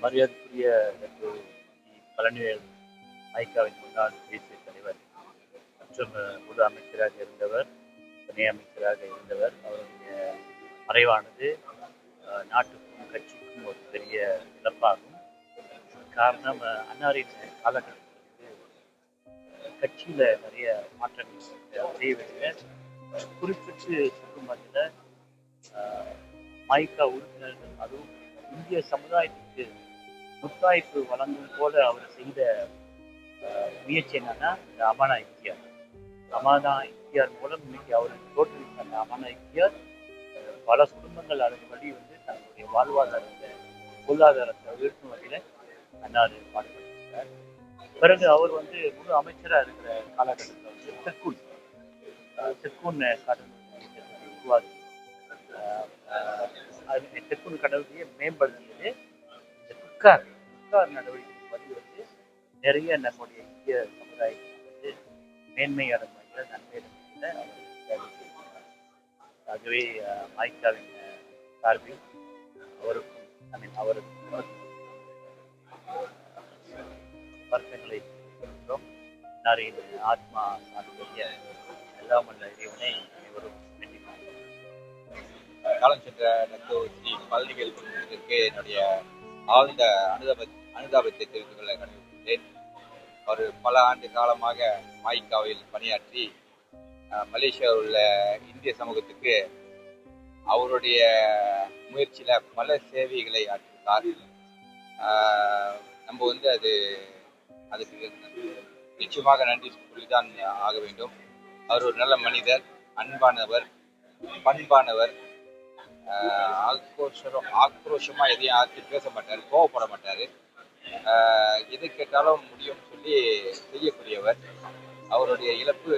மரியாதைக்குரிய பழனிவேல் மைக்காவின் முன்னாள் தேசிய தலைவர் மற்றும் பொது அமைச்சராக இருந்தவர், துணை அமைச்சராக இருந்தவர். அவருடைய மறைவானது நாட்டுக்கும் கட்சிக்கும் ஒரு பெரிய இழப்பாகும். காரணம், அன்னாரின் காலகட்டத்தில் கட்சியில் நிறைய மாற்றங்கள் செய்யவில்லை. குறிப்பிட்டு சொல்லும் வகையில் மைக்கா உறுப்பினர்கள், அதுவும் இந்திய சமுதாயத்துக்கு முத்தாய்ப்பு வழங்கும் போல அவர் செய்த முயற்சி என்னன்னா இந்த அமானா இஃப்தியார். அமானா இஃப்தியார் மூலம் இன்னைக்கு அவர் தோற்றுவித்த அந்த அமானா இஃப்தியார் பல குடும்பங்கள் அதன் வழி தன்னுடைய வாழ்வாதாரத்தை, பொருளாதாரத்தை உயர்த்தும் வகையில் அன்னார் பாடுபட்டிருக்கிறார். பிறகு அவர் முழு அமைச்சராக இருக்கிற காலகட்டத்தில் தெற்கூன் கடல் உருவாக்கி தெற்கூன் கடவுளையே மேம்படுத்தியது. இந்த புக்கார் நடவடிக்கை பதிவு நிறைய நம்முடைய இந்திய சமுதாயத்துக்கு மேன்மையான முறையில் நன்மையான முறையில் அவர் ஆகவே மைக்காவின் சார்பில் அவருக்கும் அவருக்கு வருத்தங்களை தெரிவிக்கின்றோம். நாரின் ஆத்மா சார்பிய எல்லாம் உள்ள இறைவனை அனைவரும் காலம் சென்ற ஸ்ரீ பழனிவேல் குடும்பத்திற்கு என்னுடைய ஆழ்ந்த அனுதாபத்தை தெரிவித்துக் கொள்ள கடமைப்பட்டேன். அவர் பல ஆண்டு காலமாக மைக்காவில் பணியாற்றி மலேசியாவில் உள்ள இந்திய சமூகத்துக்கு அவருடைய முயற்சியில பல சேவைகளை ஆற்றினார். நம்ம அதுக்கு நிச்சயமாக நன்றி சொல்லிதான் ஆக வேண்டும். அவர் ஒரு நல்ல மனிதர், அன்பானவர், பண்பானவர், ஆக்ரோஷமா எதையும் ஆற்றி பேச மாட்டார், கோவப்பட மாட்டார், எது கேட்டாலும் முடியும்னு சொல்லி செய்யக்கூடியவர். அவருடைய இறப்பு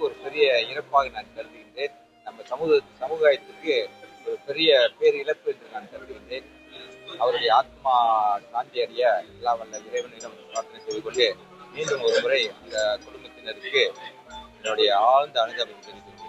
ஒரு பெரிய இறப்பாக நான் கருதுகின்றேன். நம்ம சமுதாயத்துக்கு ஒரு பெரிய பேர் இழப்பு என்று நான் கருதுகின்றேன். அவருடைய ஆத்மா சாந்தி அடைய எல்லாம் வல்ல இறைவனிடம் பிரார்த்தனை செய்து கொண்டு மீண்டும் ஒரு முறை அந்த குடும்பத்தினருக்கு என்னுடைய ஆழ்ந்த அனுதாபத்தை தெரிவித்துள்ளேன்.